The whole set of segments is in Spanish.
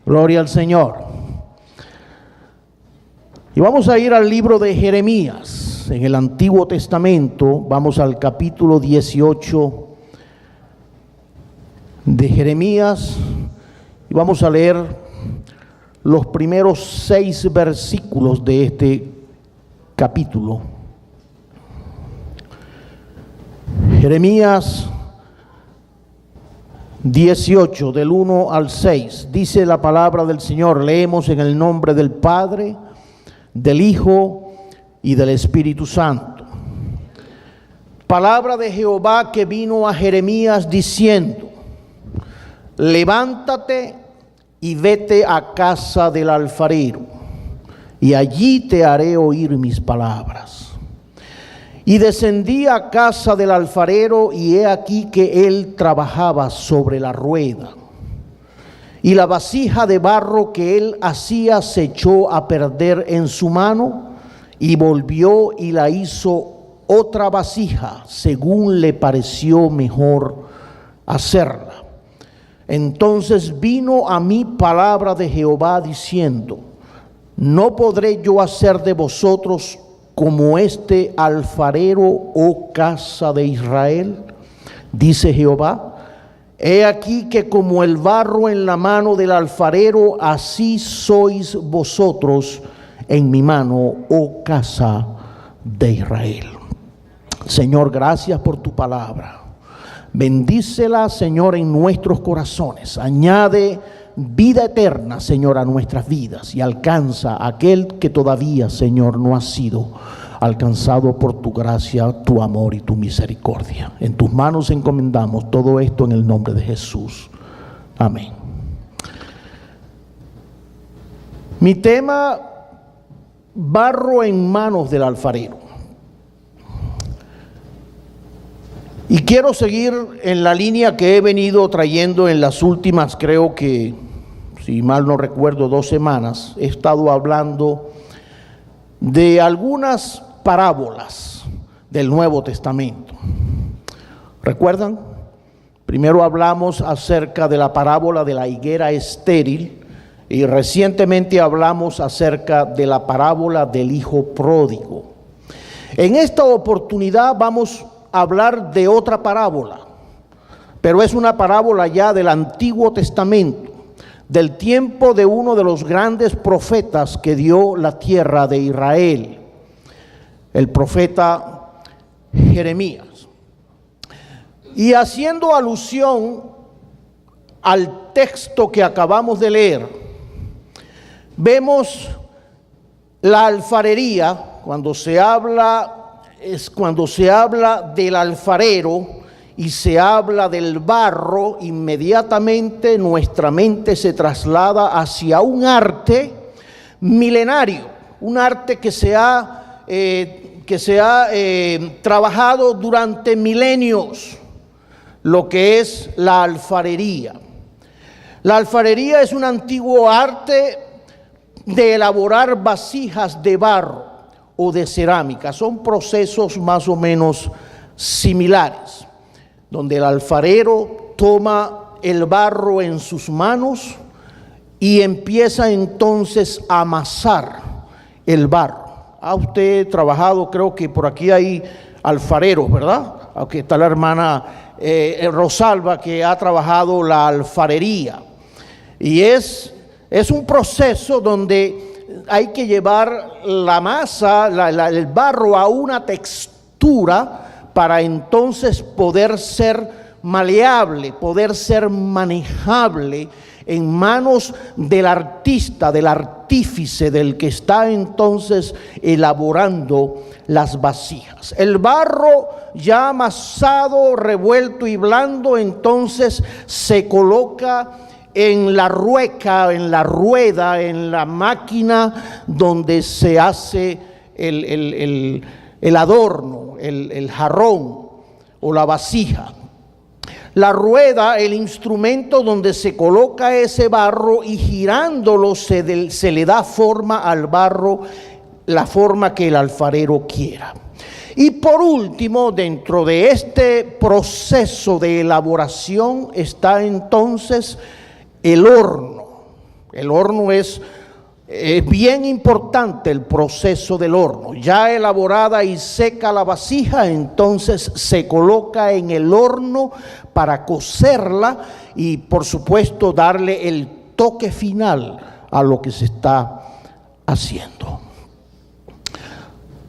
Gloria al Señor. Y vamos a ir al libro de Jeremías, en el Antiguo Testamento. Vamos al capítulo 18 de Jeremías y vamos a leer los primeros 6 versículos de este capítulo. Jeremías 18, del 1 al 6, dice la palabra del Señor. Leemos en el nombre del Padre, del Hijo y del Espíritu Santo. Palabra de Jehová que vino a Jeremías diciendo: levántate y vete a casa del alfarero, y allí te haré oír mis palabras. Y descendí a casa del alfarero, y he aquí que él trabajaba sobre la rueda. Y la vasija de barro que él hacía se echó a perder en su mano, y volvió y la hizo otra vasija, según le pareció mejor hacerla. Entonces vino a mí palabra de Jehová diciendo: no podré yo hacer de vosotros como este alfarero, oh casa de Israel, dice Jehová. He aquí que como el barro en la mano del alfarero, así sois vosotros en mi mano, oh casa de Israel. Señor, gracias por tu palabra. Bendícela, Señor, en nuestros corazones. Añade vida eterna, Señor, a nuestras vidas, y alcanza a aquel que todavía, Señor, no ha sido alcanzado por tu gracia, tu amor y tu misericordia. En tus manos encomendamos todo esto en el nombre de Jesús. Amén. Mi tema: barro en manos del alfarero. Y quiero seguir en la línea que he venido trayendo en las últimas, creo que, si mal no recuerdo, 2 semanas. He estado hablando de algunas parábolas del Nuevo Testamento. ¿Recuerdan? Primero hablamos acerca de la parábola de la higuera estéril, y recientemente hablamos acerca de la parábola del hijo pródigo. En esta oportunidad vamos a hablar de otra parábola, pero es una parábola ya del Antiguo Testamento, del tiempo de uno de los grandes profetas que dio la tierra de Israel, el profeta Jeremías. Y haciendo alusión al texto que acabamos de leer, vemos la alfarería. Cuando se habla del alfarero y se habla del barro, inmediatamente nuestra mente se traslada hacia un arte milenario, un arte que se ha trabajado durante milenios, lo que es la alfarería. La alfarería es un antiguo arte de elaborar vasijas de barro o de cerámica. Son procesos más o menos similares, donde el alfarero toma el barro en sus manos y empieza entonces a amasar el barro. Ha usted trabajado, creo que por aquí hay alfareros, ¿verdad? Aquí está la hermana Rosalba, que ha trabajado la alfarería. Y es un proceso donde hay que llevar la masa, el barro, a una textura para entonces poder ser maleable, poder ser manejable en manos del artista, del artífice, del que está entonces elaborando las vasijas. El barro ya amasado, revuelto y blando, entonces se coloca en la rueca, en la rueda, en la máquina donde se hace el adorno, el jarrón o la vasija. La rueda, el instrumento donde se coloca ese barro, y girándolo se le da forma al barro, la forma que el alfarero quiera. Y por último, dentro de este proceso de elaboración está entonces el horno. El horno es bien importante, el proceso del horno. Ya elaborada y seca la vasija, entonces se coloca en el horno para cocerla y por supuesto darle el toque final a lo que se está haciendo.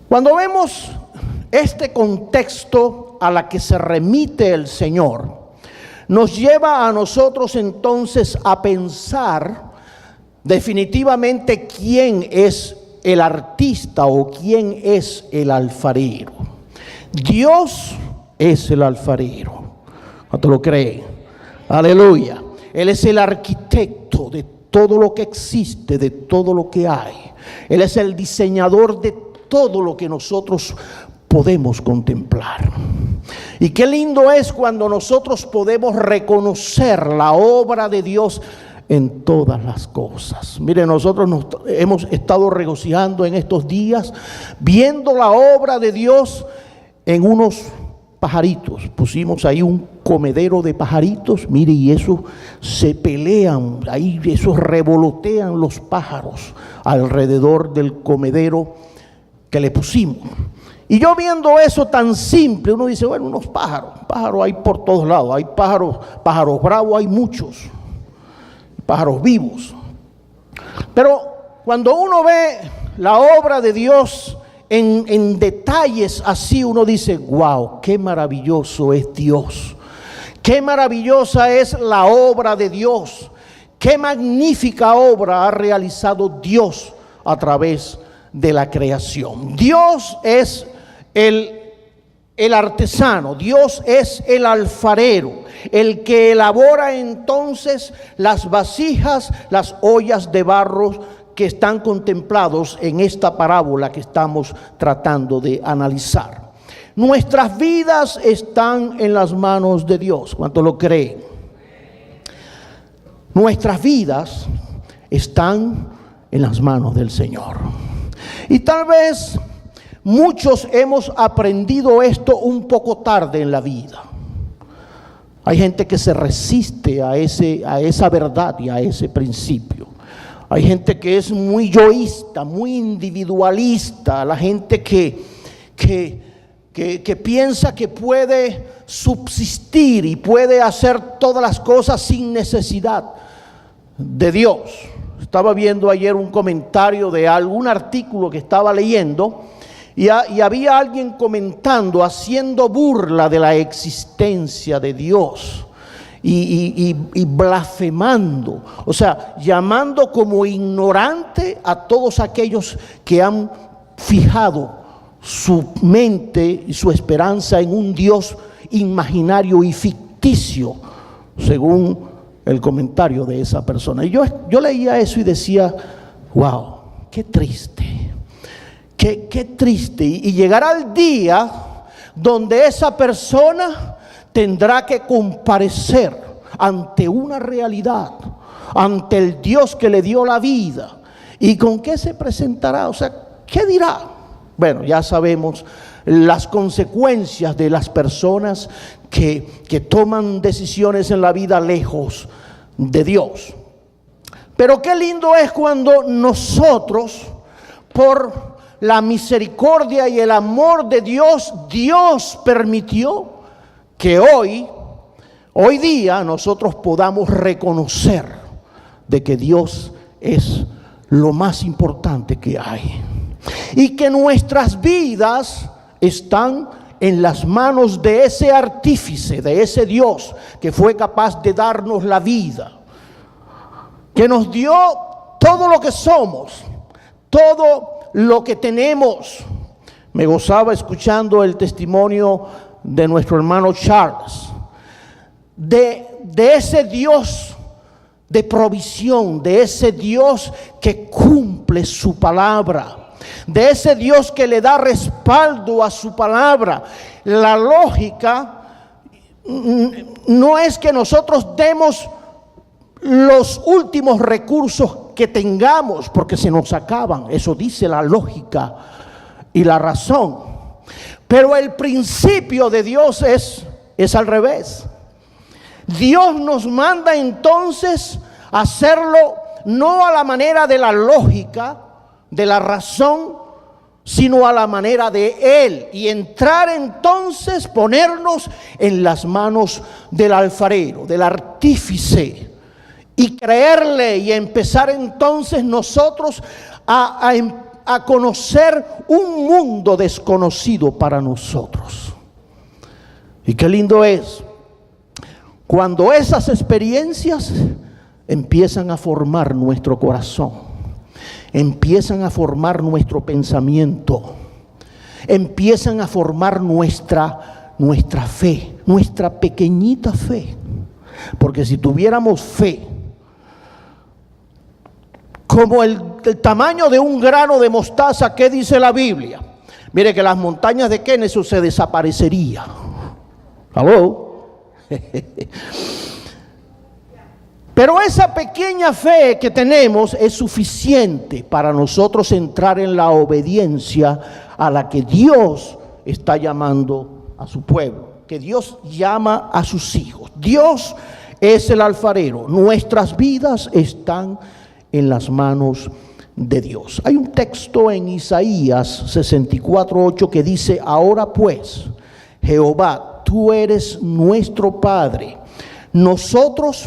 Cuando vemos este contexto a la que se remite el Señor, nos lleva a nosotros entonces a pensar definitivamente quién es el artista o quién es el alfarero. Dios es el alfarero. ¿Cuánto lo creen? Aleluya. Él es el arquitecto de todo lo que existe, de todo lo que hay. Él es el diseñador de todo lo que nosotros podemos contemplar. Y qué lindo es cuando nosotros podemos reconocer la obra de Dios en todas las cosas. Mire, nosotros nos hemos estado regocijando en estos días viendo la obra de Dios en unos pajaritos. Pusimos ahí un comedero de pajaritos, mire, y eso se pelean, ahí esos revolotean los pájaros alrededor del comedero que le pusimos. Y yo viendo eso tan simple, uno dice, bueno, unos pájaros hay por todos lados, hay pájaros bravos, hay muchos, pájaros vivos. Pero cuando uno ve la obra de Dios en detalles así, uno dice, wow, qué maravilloso es Dios, qué maravillosa es la obra de Dios, qué magnífica obra ha realizado Dios a través de la creación. Dios es el artesano, Dios es el alfarero, el que elabora entonces las vasijas, las ollas de barro que están contemplados en esta parábola que estamos tratando de analizar. Nuestras vidas están en las manos de Dios. ¿Cuánto lo creen? Nuestras vidas están en las manos del Señor. Y tal vez muchos hemos aprendido esto un poco tarde en la vida. Hay gente que se resiste a esa verdad y a ese principio. Hay gente que es muy yoísta, muy individualista. La gente que piensa que puede subsistir y puede hacer todas las cosas sin necesidad de Dios. Estaba viendo ayer un comentario de algún artículo que estaba leyendo y había alguien comentando, haciendo burla de la existencia de Dios y blasfemando, o sea, llamando como ignorante a todos aquellos que han fijado su mente y su esperanza en un Dios imaginario y ficticio, según el comentario de esa persona. Y yo leía eso y decía, wow, qué triste, qué triste. Y llegará el día donde esa persona tendrá que comparecer ante una realidad, ante el Dios que le dio la vida. ¿Y con qué se presentará? O sea, ¿qué dirá? Bueno, ya sabemos las consecuencias de las personas que toman decisiones en la vida lejos de Dios. Pero qué lindo es cuando nosotros, por la misericordia y el amor de Dios, Dios permitió que hoy día nosotros podamos reconocer de que Dios es lo más importante que hay y que nuestras vidas están en las manos de ese artífice, de ese Dios que fue capaz de darnos la vida, que nos dio todo lo que somos, todo lo que tenemos. Me gozaba escuchando el testimonio de nuestro hermano Charles, de ese Dios de provisión, de ese Dios que cumple su palabra, de ese Dios que le da respaldo a su palabra. La lógica no es que nosotros demos los últimos recursos que tengamos porque se nos acaban, eso dice la lógica y la razón, pero el principio de Dios es al revés. Dios nos manda entonces a hacerlo no a la manera de la lógica, de la razón, sino a la manera de Él, y entrar entonces, ponernos en las manos del alfarero, del artífice, y creerle, y empezar entonces nosotros a conocer un mundo desconocido para nosotros. Y qué lindo es cuando esas experiencias empiezan a formar nuestro corazón, empiezan a formar nuestro pensamiento, empiezan a formar nuestra fe, nuestra pequeñita fe. Porque si tuviéramos fe como el tamaño de un grano de mostaza, ¿qué dice la Biblia? Mire que las montañas de Kennesaw se desaparecerían. ¿Aló? Pero esa pequeña fe que tenemos es suficiente para nosotros entrar en la obediencia a la que Dios está llamando a su pueblo, que Dios llama a sus hijos. Dios es el alfarero. Nuestras vidas están en las manos de Dios. Hay un texto en Isaías 64:8 que dice: ahora pues, Jehová, tú eres nuestro Padre, nosotros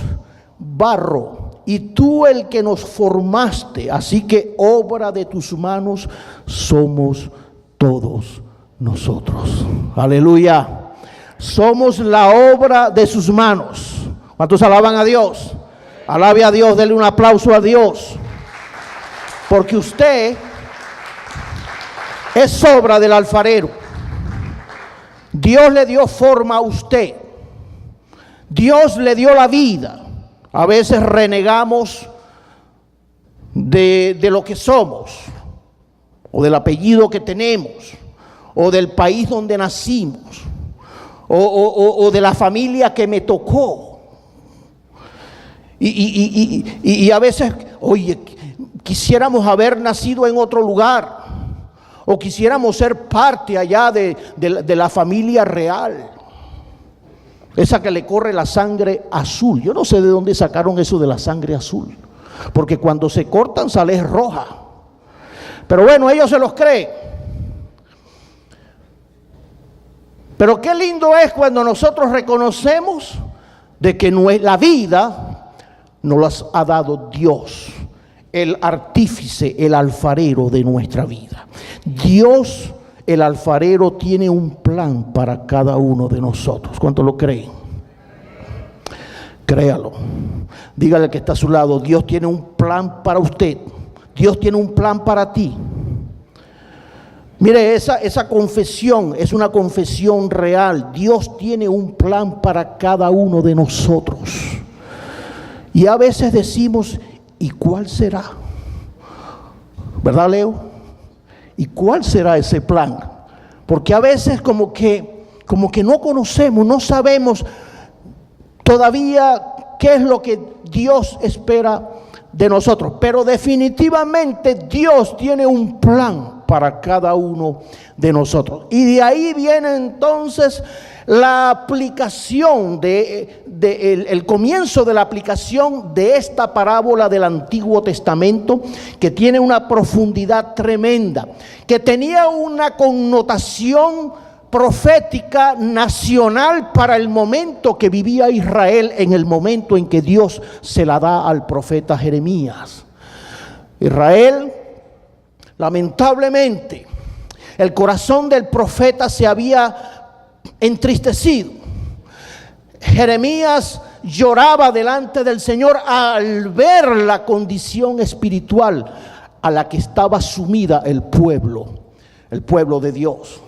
barro, y tú el que nos formaste, así que obra de tus manos somos todos nosotros. Aleluya. Somos la obra de sus manos. ¿Cuántos alaban a Dios? Alabe a Dios, denle un aplauso a Dios, porque usted es obra del alfarero. Dios le dio forma a usted, Dios le dio la vida. A veces renegamos de lo que somos, o del apellido que tenemos, o del país donde nacimos, o de la familia que me tocó. Y a veces, oye, quisiéramos haber nacido en otro lugar, o quisiéramos ser parte allá de la familia real, esa que le corre la sangre azul. Yo no sé de dónde sacaron eso de la sangre azul, porque cuando se cortan sale roja. Pero bueno, ellos se los creen. Pero qué lindo es cuando nosotros reconocemos de que la vida nos las ha dado Dios, el artífice, el alfarero de nuestra vida. Dios, el alfarero, tiene un plan para cada uno de nosotros. ¿Cuántos lo creen? Créalo. Dígale al que está a su lado: Dios tiene un plan para usted. Dios tiene un plan para ti. Mire, esa confesión es una confesión real. Dios tiene un plan para cada uno de nosotros. Y a veces decimos: ¿y cuál será? ¿Verdad, Leo? ¿Y cuál será ese plan? Porque a veces como que no conocemos, no sabemos todavía qué es lo que Dios espera de nosotros. Pero definitivamente Dios tiene un plan para cada uno de nosotros. Y de ahí viene entonces la aplicación el comienzo de la aplicación de esta parábola del Antiguo Testamento, que tiene una profundidad tremenda, que tenía una connotación profética nacional para el momento que vivía Israel, en el momento en que Dios se la da al profeta Jeremías. Israel, lamentablemente, el corazón del profeta se había entristecido. Jeremías lloraba delante del Señor al ver la condición espiritual a la que estaba sumida el pueblo de Dios,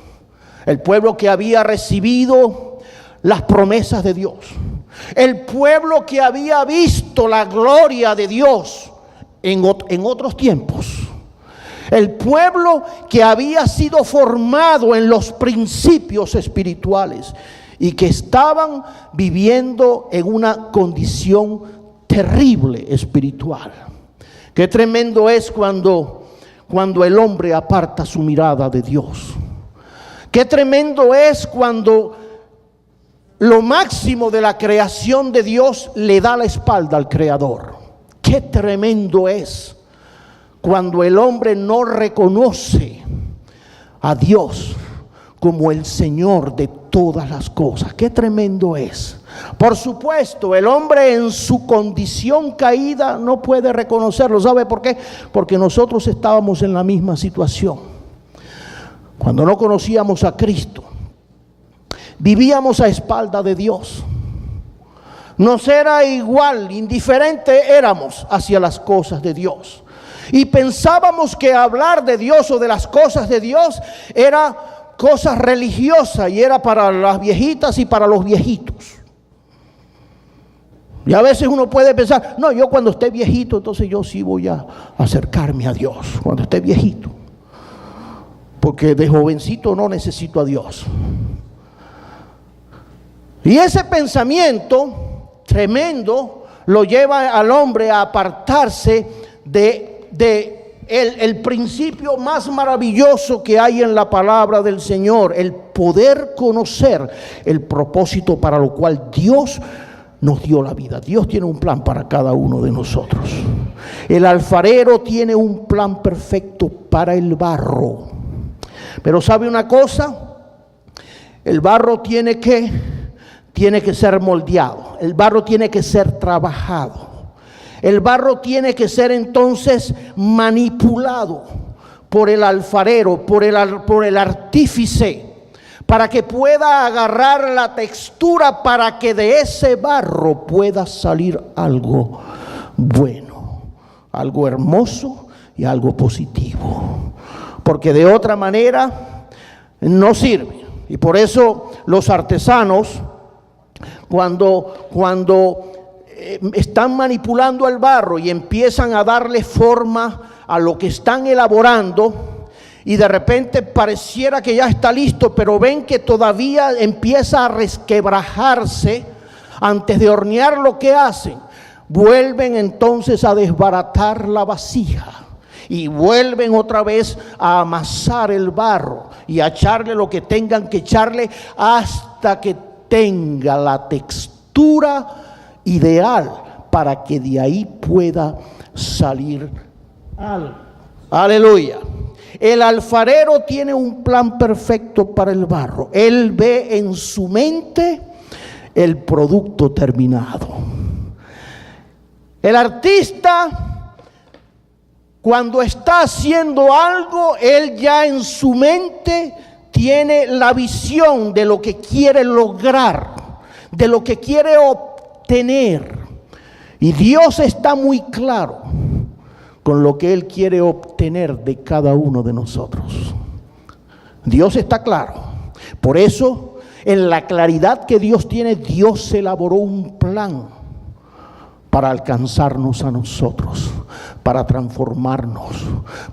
el pueblo que había recibido las promesas de Dios, el pueblo que había visto la gloria de Dios en otros tiempos, el pueblo que había sido formado en los principios espirituales y que estaban viviendo en una condición terrible espiritual. Qué tremendo es cuando el hombre aparta su mirada de Dios. Qué tremendo es cuando lo máximo de la creación de Dios le da la espalda al Creador. Qué tremendo es cuando el hombre no reconoce a Dios como el Señor de todas las cosas. Qué tremendo es. Por supuesto, el hombre en su condición caída no puede reconocerlo. ¿Sabe por qué? Porque nosotros estábamos en la misma situación. Cuando no conocíamos a Cristo, vivíamos a espalda de Dios. Nos era igual, indiferente éramos hacia las cosas de Dios. Y pensábamos que hablar de Dios o de las cosas de Dios era cosa religiosa y era para las viejitas y para los viejitos. Y a veces uno puede pensar, no, yo cuando esté viejito, entonces yo sí voy a acercarme a Dios, cuando esté viejito. Porque de jovencito no necesito a Dios. Y ese pensamiento tremendo lo lleva al hombre a apartarse el principio más maravilloso que hay en la palabra del Señor, el poder conocer el propósito para lo cual Dios nos dio la vida. Dios tiene un plan para cada uno de nosotros. El alfarero tiene un plan perfecto para el barro. Pero ¿sabe una cosa? El barro tiene que ser moldeado. El barro tiene que ser trabajado. El barro tiene que ser entonces manipulado por el alfarero, por el artífice, para que pueda agarrar la textura, para que de ese barro pueda salir algo bueno, algo hermoso y algo positivo. Porque de otra manera no sirve. Y por eso los artesanos, cuando están manipulando el barro y empiezan a darle forma a lo que están elaborando, y de repente pareciera que ya está listo, pero ven que todavía empieza a resquebrajarse antes de hornear, lo que hacen, vuelven entonces a desbaratar la vasija y vuelven otra vez a amasar el barro y a echarle lo que tengan que echarle hasta que tenga la textura ideal para que de ahí pueda salir algo. Aleluya. El alfarero tiene un plan perfecto para el barro. Él ve en su mente el producto terminado. El artista, cuando está haciendo algo, él ya en su mente tiene la visión de lo que quiere lograr, de lo que quiere obtener. Y Dios está muy claro con lo que Él quiere obtener de cada uno de nosotros. Dios está claro. Por eso, en la claridad que Dios tiene, Dios elaboró un plan para alcanzarnos a nosotros, para transformarnos,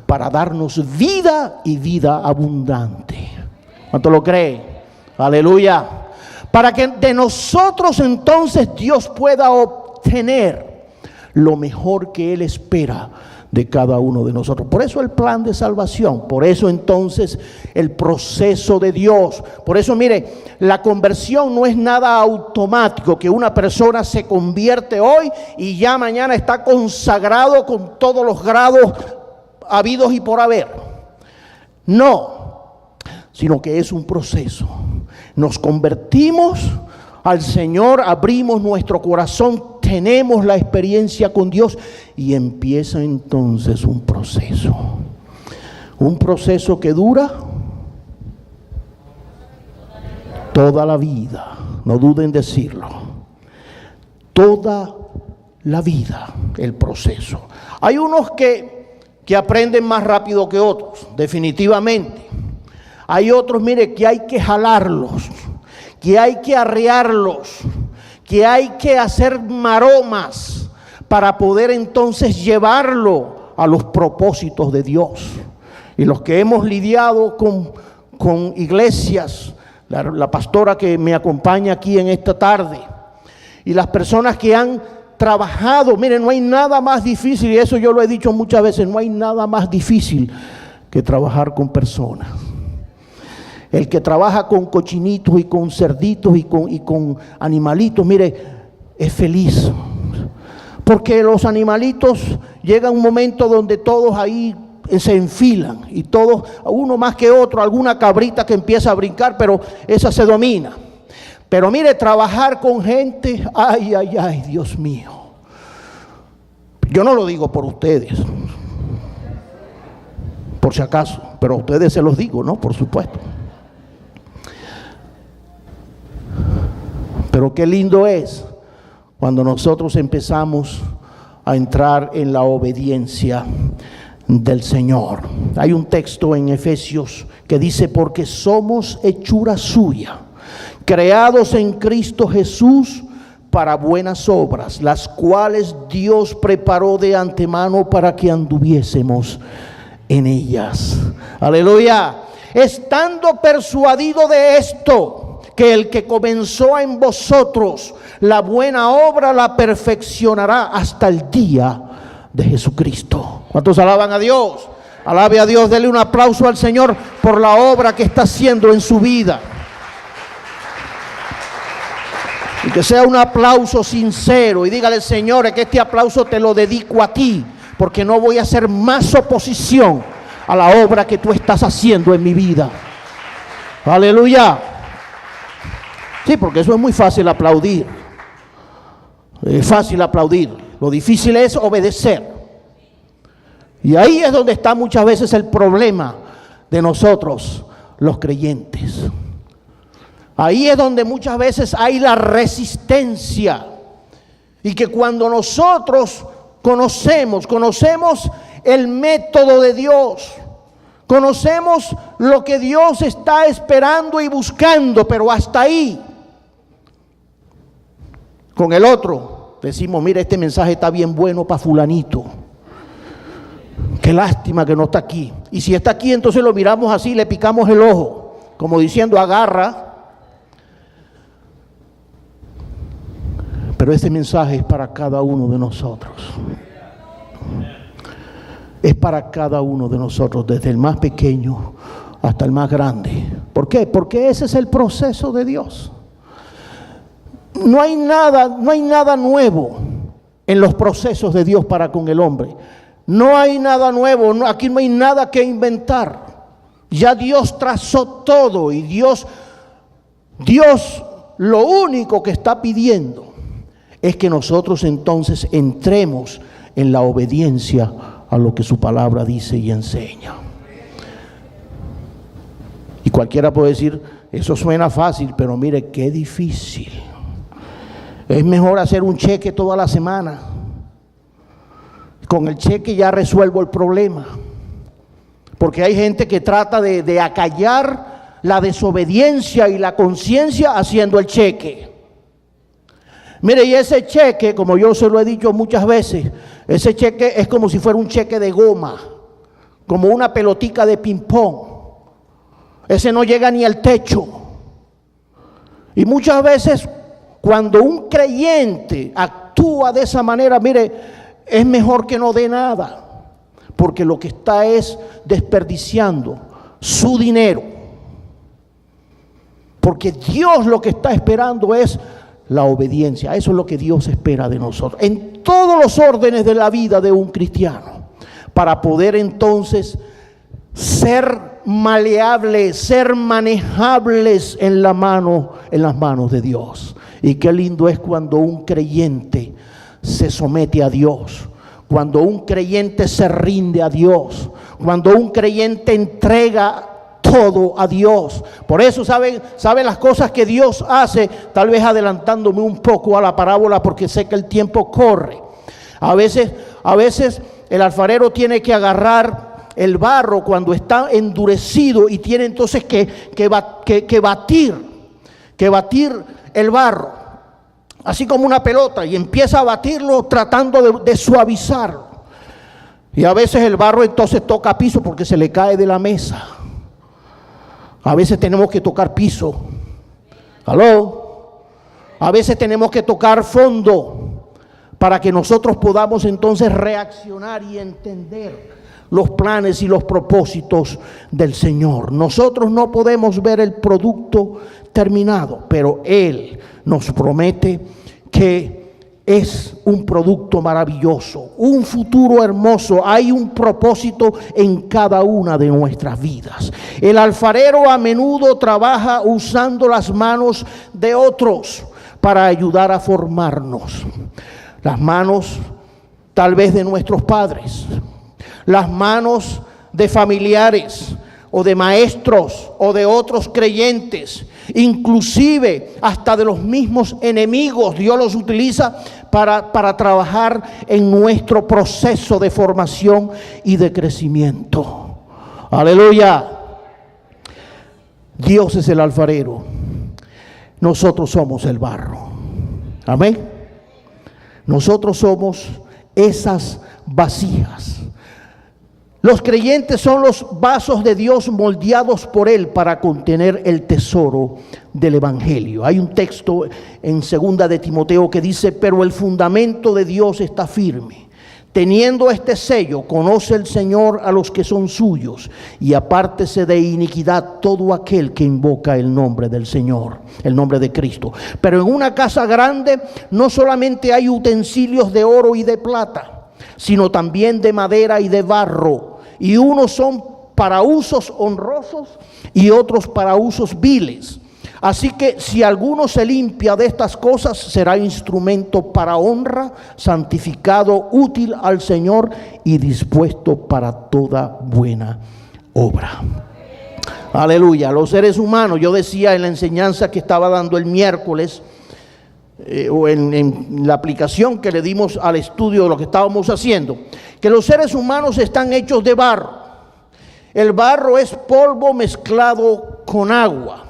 para darnos vida y vida abundante. ¿Cuánto lo cree? Aleluya. Para que de nosotros entonces Dios pueda obtener lo mejor que Él espera de cada uno de nosotros. Por eso el plan de salvación, por eso entonces el proceso de Dios. Por eso mire, la conversión no es nada automático, que una persona se convierte hoy y ya mañana está consagrado con todos los grados habidos y por haber. No, sino que es un proceso. Nos convertimos al Señor, abrimos nuestro corazón, tenemos la experiencia con Dios y empieza entonces un proceso que dura toda la vida. No duden en decirlo, toda la vida el proceso. Hay unos que aprenden más rápido que otros, definitivamente. Hay otros, mire, que hay que jalarlos, que hay que arrearlos, que hay que hacer maromas para poder entonces llevarlo a los propósitos de Dios. Y los que hemos lidiado con iglesias, la pastora que me acompaña aquí en esta tarde, y las personas que han trabajado, miren, no hay nada más difícil, y eso yo lo he dicho muchas veces, no hay nada más difícil que trabajar con personas. El que trabaja con cochinitos y con cerditos y con animalitos, mire, es feliz. Porque los animalitos llega un momento donde todos ahí se enfilan y todos, uno más que otro, alguna cabrita que empieza a brincar, pero esa se domina. Pero mire, trabajar con gente, ay, ay, ay, Dios mío. Yo no lo digo por ustedes, por si acaso, pero a ustedes se los digo, ¿no? Por supuesto. Pero qué lindo es cuando nosotros empezamos a entrar en la obediencia del Señor. Hay un texto en Efesios que dice: porque somos hechura suya, creados en Cristo Jesús para buenas obras, las cuales Dios preparó de antemano para que anduviésemos en ellas. Aleluya. Estando persuadido de esto, que el que comenzó en vosotros la buena obra la perfeccionará hasta el día de Jesucristo. ¿Cuántos alaban a Dios? Alabe a Dios, dele un aplauso al Señor por la obra que está haciendo en su vida. Y que sea un aplauso sincero y dígale: Señor, que este aplauso te lo dedico a ti, porque no voy a hacer más oposición a la obra que tú estás haciendo en mi vida. Aleluya. Sí, porque eso es muy fácil aplaudir. Es fácil aplaudir. Lo difícil es obedecer. Y ahí es donde está muchas veces el problema de nosotros, los creyentes. Ahí es donde muchas veces hay la resistencia. Y que cuando nosotros conocemos el método de Dios, conocemos lo que Dios está esperando y buscando, pero hasta ahí. Con el otro decimos: mira, este mensaje está bien bueno para fulanito. Qué lástima que no está aquí. Y si está aquí, entonces lo miramos así, le picamos el ojo, como diciendo: agarra. Pero este mensaje es para cada uno de nosotros. Es para cada uno de nosotros, desde el más pequeño hasta el más grande. ¿Por qué? Porque ese es el proceso de Dios. No hay nada nuevo en los procesos de Dios para con el hombre. No hay nada nuevo, aquí no hay nada que inventar. Ya Dios trazó todo y Dios lo único que está pidiendo es que nosotros entonces entremos en la obediencia a lo que su palabra dice y enseña. Y cualquiera puede decir: eso suena fácil, pero mire qué difícil. Es mejor hacer un cheque toda la semana. Con el cheque ya resuelvo el problema. Porque hay gente que trata de acallar la desobediencia y la conciencia haciendo el cheque. Mire, y ese cheque, como yo se lo he dicho muchas veces, ese cheque es como si fuera un cheque de goma, como una pelotica de ping-pong. Ese no llega ni al techo. Y muchas veces cuando un creyente actúa de esa manera, mire, es mejor que no dé nada, porque lo que está es desperdiciando su dinero. Porque Dios lo que está esperando es la obediencia. Eso es lo que Dios espera de nosotros en todos los órdenes de la vida de un cristiano, para poder entonces ser maleables, ser manejables en las manos de Dios. Y qué lindo es cuando un creyente se somete a Dios, cuando un creyente se rinde a Dios, cuando un creyente entrega todo a Dios. Por eso sabe las cosas que Dios hace, tal vez adelantándome un poco a la parábola, porque sé que el tiempo corre. A veces el alfarero tiene que agarrar el barro cuando está endurecido y tiene entonces que batir el barro, así como una pelota, y empieza a batirlo tratando de suavizarlo. Y a veces el barro entonces toca piso porque se le cae de la mesa. A veces tenemos que tocar piso. ¿Aló? A veces tenemos que tocar fondo para que nosotros podamos entonces reaccionar y entender los planes y los propósitos del Señor. Nosotros no podemos ver el producto terminado, pero Él nos promete que es un producto maravilloso, un futuro hermoso. Hay un propósito en cada una de nuestras vidas. El alfarero a menudo trabaja usando las manos de otros para ayudar a formarnos. Las manos tal vez de nuestros padres, las manos de familiares o de maestros o de otros creyentes, inclusive hasta de los mismos enemigos. Dios los utiliza para trabajar en nuestro proceso de formación y de crecimiento. Aleluya. Dios es el alfarero, nosotros somos el barro. Amén. Nosotros somos esas vasijas. Los creyentes son los vasos de Dios moldeados por Él para contener el tesoro del Evangelio. Hay un texto en 2 de Timoteo que dice: pero el fundamento de Dios está firme. Teniendo este sello, conoce el Señor a los que son suyos, y apártese de iniquidad todo aquel que invoca el nombre del Señor, el nombre de Cristo. Pero en una casa grande no solamente hay utensilios de oro y de plata, sino también de madera y de barro. Y unos son para usos honrosos y otros para usos viles. Así que si alguno se limpia de estas cosas, será instrumento para honra, santificado, útil al Señor y dispuesto para toda buena obra. Aleluya. Los seres humanos, yo decía en la enseñanza que estaba dando el miércoles, o en la aplicación que le dimos al estudio de lo que estábamos haciendo, que los seres humanos están hechos de barro. El barro es polvo mezclado con agua.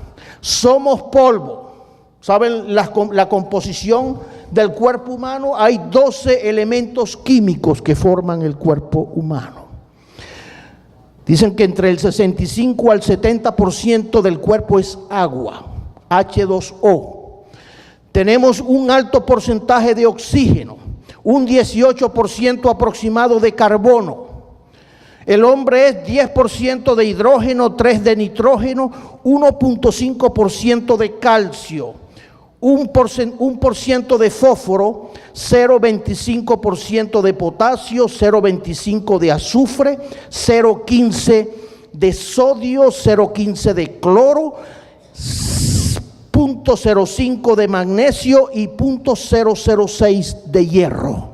Somos polvo. ¿Saben la composición del cuerpo humano? Hay 12 elementos químicos que forman el cuerpo humano. Dicen que entre el 65 al 70% del cuerpo es agua, H2O. Tenemos un alto porcentaje de oxígeno, un 18% aproximado de carbono. El hombre es 10% de hidrógeno, 3% de nitrógeno, 1.5% de calcio, 1% de fósforo, 0.25% de potasio, 0.25% de azufre, 0.15% de sodio, 0.15% de cloro, 0.05 de magnesio y 0.006 de hierro.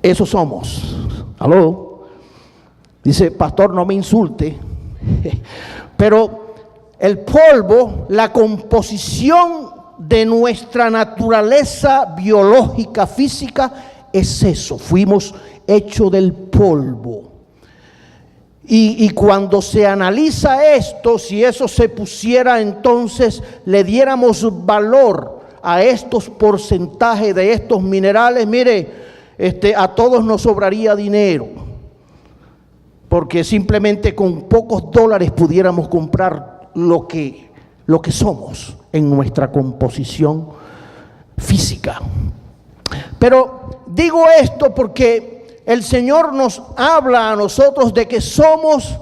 Eso somos. ¿Aló? Dice: pastor, no me insulte. Pero el polvo, la composición de nuestra naturaleza biológica, física, es eso. Fuimos hechos del polvo. Y cuando se analiza esto, si eso se pusiera, entonces le diéramos valor a estos porcentajes de estos minerales, mire, a todos nos sobraría dinero, porque simplemente con pocos dólares pudiéramos comprar lo que somos en nuestra composición física. Pero digo esto porque el Señor nos habla a nosotros de que somos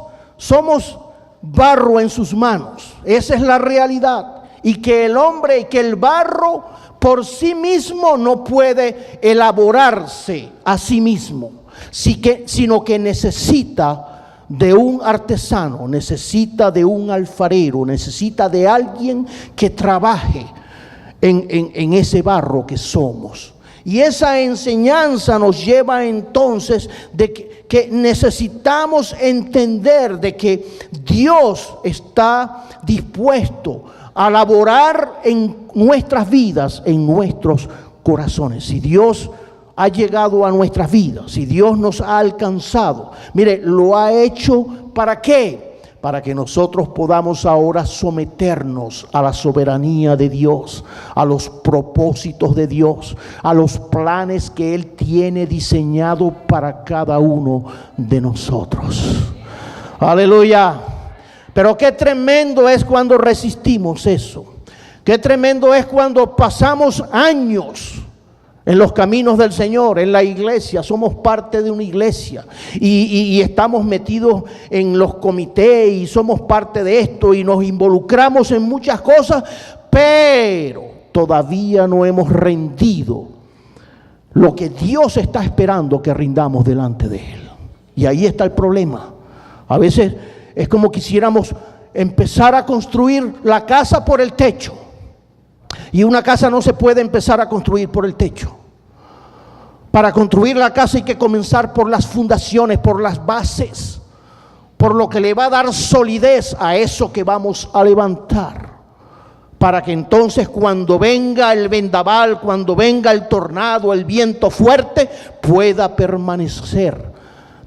barro en sus manos. Esa es la realidad. Y que el hombre y que el barro por sí mismo no puede elaborarse a sí mismo, sino que necesita de un artesano, necesita de un alfarero, necesita de alguien que trabaje en ese barro que somos. Y esa enseñanza nos lleva entonces de que necesitamos entender de que Dios está dispuesto a laborar en nuestras vidas, en nuestros corazones. Si Dios ha llegado a nuestras vidas, si Dios nos ha alcanzado, mire, lo ha hecho ¿para qué? Para que nosotros podamos ahora someternos a la soberanía de Dios, a los propósitos de Dios, a los planes que Él tiene diseñado para cada uno de nosotros. Aleluya. Pero qué tremendo es cuando resistimos eso. Qué tremendo es cuando pasamos años en los caminos del Señor, en la iglesia. Somos parte de una iglesia y estamos metidos en los comités y somos parte de esto y nos involucramos en muchas cosas, pero todavía no hemos rendido lo que Dios está esperando que rindamos delante de Él. Y ahí está el problema. A veces es como quisiéramos empezar a construir la casa por el techo. Y una casa no se puede empezar a construir por el techo. Para construir la casa hay que comenzar por las fundaciones, por las bases, por lo que le va a dar solidez a eso que vamos a levantar. Para que entonces cuando venga el vendaval, cuando venga el tornado, el viento fuerte, pueda permanecer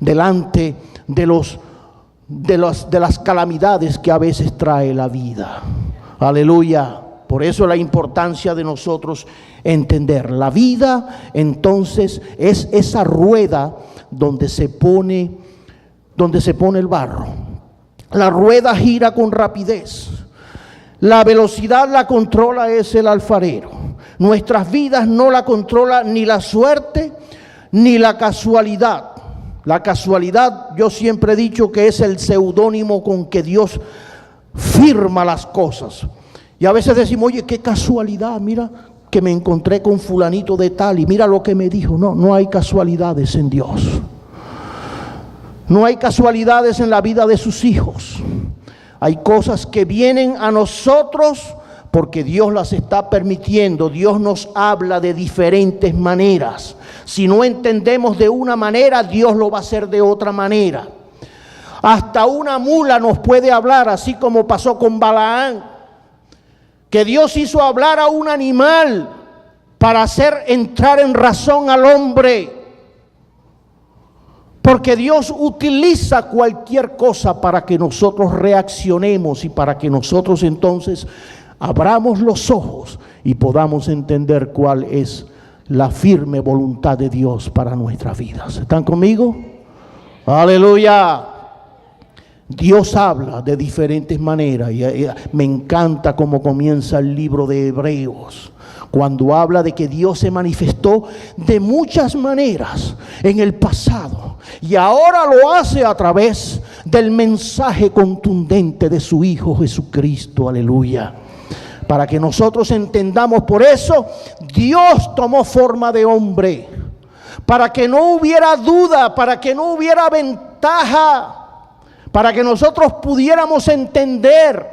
delante de las calamidades que a veces trae la vida. Aleluya. Por eso la importancia de nosotros entender. La vida entonces es esa rueda donde se pone el barro. La rueda gira con rapidez. La velocidad la controla es el alfarero. Nuestras vidas no la controla ni la suerte ni la casualidad. La casualidad, yo siempre he dicho que es el seudónimo con que Dios firma las cosas. Y a veces decimos, oye, qué casualidad, mira que me encontré con fulanito de tal y mira lo que me dijo. No hay casualidades en Dios. No hay casualidades en la vida de sus hijos. Hay cosas que vienen a nosotros porque Dios las está permitiendo. Dios nos habla de diferentes maneras. Si no entendemos de una manera, Dios lo va a hacer de otra manera. Hasta una mula nos puede hablar, así como pasó con Balaán, que Dios hizo hablar a un animal para hacer entrar en razón al hombre. Porque Dios utiliza cualquier cosa para que nosotros reaccionemos y para que nosotros entonces abramos los ojos y podamos entender cuál es la firme voluntad de Dios para nuestras vidas. ¿Están conmigo? Aleluya. Dios habla de diferentes maneras y me encanta cómo comienza el libro de Hebreos, cuando habla de que Dios se manifestó de muchas maneras en el pasado y ahora lo hace a través del mensaje contundente de su Hijo Jesucristo. Aleluya. Para que nosotros entendamos, por eso Dios tomó forma de hombre, para que no hubiera duda, para que no hubiera ventaja, para que nosotros pudiéramos entender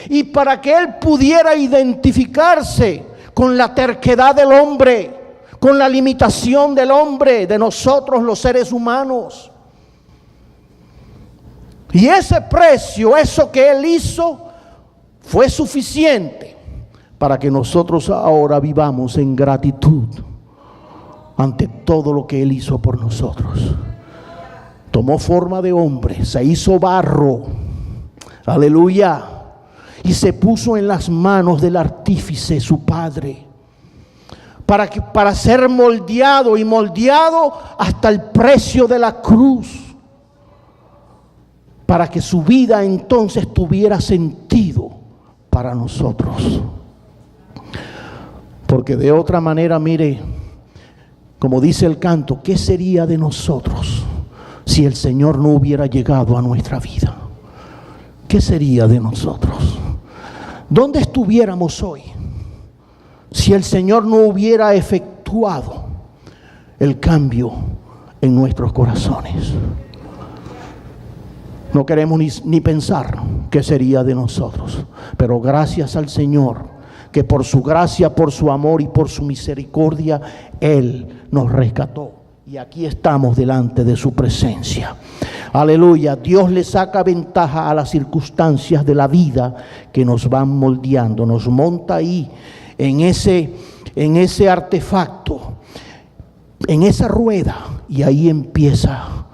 y para que Él pudiera identificarse con la terquedad del hombre, con la limitación del hombre, de nosotros los seres humanos. Y ese precio, eso que Él hizo, fue suficiente para que nosotros ahora vivamos en gratitud ante todo lo que Él hizo por nosotros. Tomó forma de hombre, se hizo barro, aleluya, y se puso en las manos del artífice, su padre, para ser moldeado y moldeado hasta el precio de la cruz, para que su vida entonces tuviera sentido para nosotros. Porque de otra manera, mire, como dice el canto, ¿qué sería de nosotros si el Señor no hubiera llegado a nuestra vida? ¿Qué sería de nosotros? ¿Dónde estuviéramos hoy si el Señor no hubiera efectuado el cambio en nuestros corazones? No queremos ni pensar qué sería de nosotros. Pero gracias al Señor, que por su gracia, por su amor y por su misericordia, Él nos rescató. Y aquí estamos delante de su presencia. Aleluya. Dios le saca ventaja a las circunstancias de la vida que nos van moldeando. Nos monta ahí en ese artefacto, en esa rueda, y ahí empieza.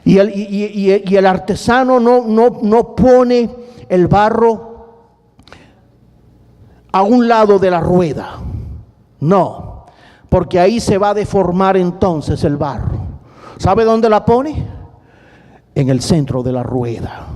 Y el artesano no pone el barro a un lado de la rueda. No. Porque ahí se va a deformar entonces el barro. ¿Sabe dónde la pone? En el centro de la rueda.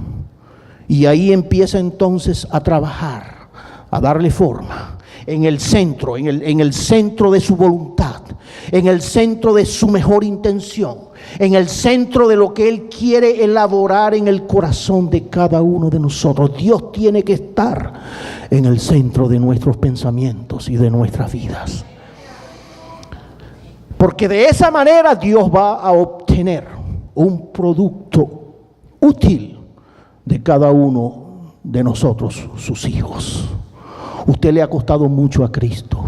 Y ahí empieza entonces a trabajar, a darle forma. en el centro, en el centro de su voluntad, en el centro de su mejor intención, en el centro de lo que Él quiere elaborar en el corazón de cada uno de nosotros. Dios tiene que estar en el centro de nuestros pensamientos y de nuestras vidas. Porque de esa manera Dios va a obtener un producto útil de cada uno de nosotros, sus hijos. Usted le ha costado mucho a Cristo.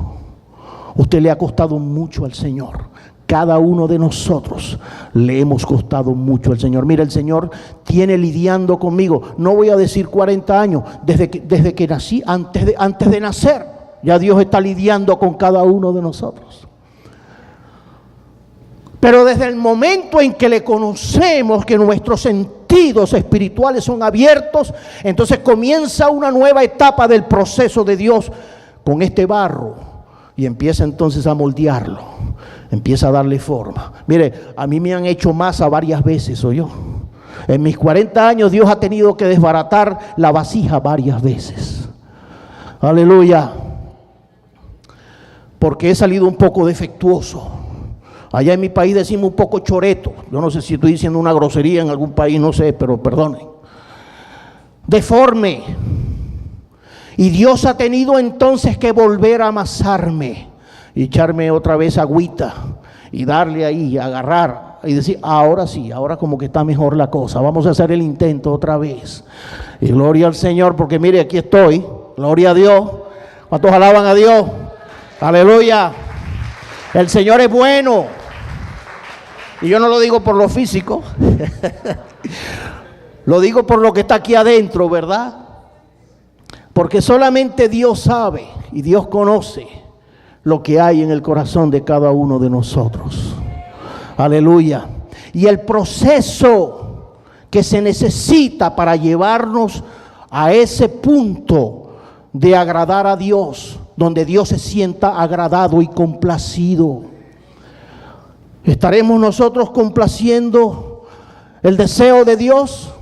Usted le ha costado mucho al Señor. Cada uno de nosotros le hemos costado mucho al Señor. Mira, el Señor tiene lidiando conmigo, no voy a decir 40 años, desde que nací, antes de nacer, ya Dios está lidiando con cada uno de nosotros. Pero desde el momento en que le conocemos, que nuestros sentidos espirituales son abiertos, entonces comienza una nueva etapa del proceso de Dios con este barro y empieza entonces a moldearlo, empieza a darle forma. Mire, a mí me han hecho masa varias veces, ¿oyó? En mis 40 años Dios ha tenido que desbaratar la vasija varias veces. Aleluya. Porque he salido un poco defectuoso. Allá en mi país decimos un poco choreto. Yo no sé si estoy diciendo una grosería en algún país, no sé, pero perdonen. Deforme. Y Dios ha tenido entonces que volver a amasarme y echarme otra vez agüita y darle ahí, agarrar y decir, ahora sí, ahora como que está mejor la cosa. Vamos a hacer el intento otra vez. Y gloria al Señor, porque mire, aquí estoy. Gloria a Dios. ¿Cuántos alaban a Dios? Aleluya. El Señor es bueno. Y yo no lo digo por lo físico, lo digo por lo que está aquí adentro, ¿verdad? Porque solamente Dios sabe y Dios conoce lo que hay en el corazón de cada uno de nosotros. Aleluya. Y el proceso que se necesita para llevarnos a ese punto de agradar a Dios, donde Dios se sienta agradado y complacido. ¿Estaremos nosotros complaciendo el deseo de Dios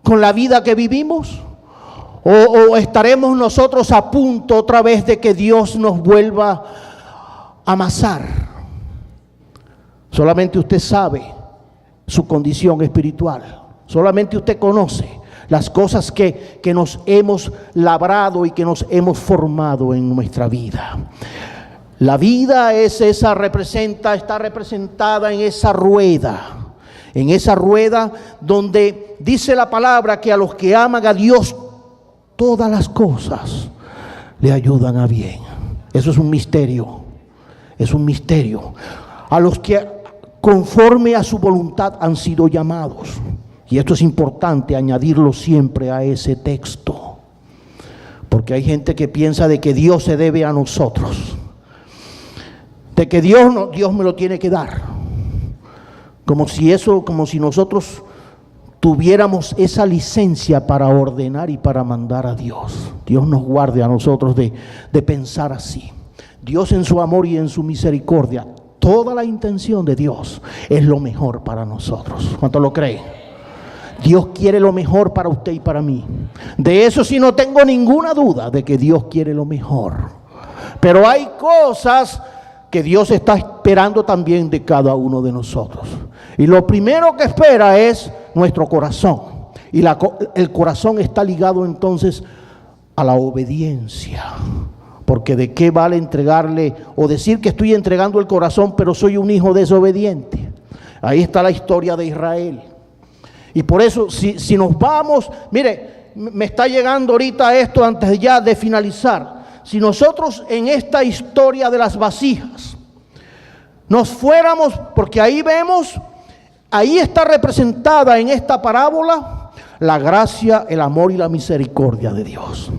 con la vida que vivimos? ¿O estaremos nosotros a punto otra vez de que Dios nos vuelva a amasar? Solamente usted sabe su condición espiritual. Solamente usted conoce las cosas que nos hemos labrado y que nos hemos formado en nuestra vida. La vida está representada en esa rueda donde dice la palabra que a los que aman a Dios, todas las cosas le ayudan a bien. Eso es un misterio, A los que conforme a su voluntad han sido llamados. Y esto es importante añadirlo siempre a ese texto, porque hay gente que piensa de que Dios se debe a nosotros, de que Dios me lo tiene que dar, como si nosotros tuviéramos esa licencia para ordenar y para mandar a Dios. Dios nos guarde a nosotros de pensar así. Dios en su amor y en su misericordia, toda la intención de Dios es lo mejor para nosotros. ¿Cuánto lo creen? Dios quiere lo mejor para usted y para mí. De eso sí no tengo ninguna duda, de que Dios quiere lo mejor. Pero hay cosas que Dios está esperando también de cada uno de nosotros. Y lo primero que espera es nuestro corazón. Y el corazón está ligado entonces a la obediencia. Porque de qué vale entregarle o decir que estoy entregando el corazón, pero soy un hijo desobediente. Ahí está la historia de Israel. Y por eso si nos vamos, mire, me está llegando ahorita esto antes ya de finalizar. Si nosotros en esta historia de las vasijas nos fuéramos, porque ahí está representada en esta parábola la gracia, el amor y la misericordia de Dios.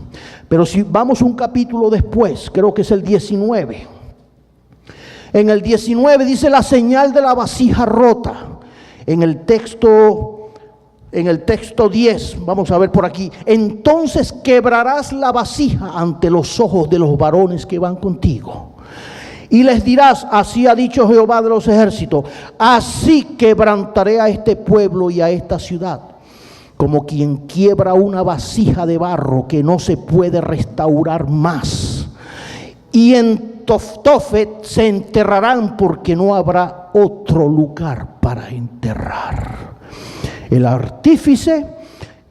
Pero si vamos un capítulo después, creo que es el 19. En el 19 dice la señal de la vasija rota. En el texto 10, vamos a ver por aquí. Entonces quebrarás la vasija ante los ojos de los varones que van contigo. Y les dirás, así ha dicho Jehová de los ejércitos, así quebrantaré a este pueblo y a esta ciudad, como quien quiebra una vasija de barro que no se puede restaurar más. y en Tofet se enterrarán porque no habrá otro lugar para enterrar. El artífice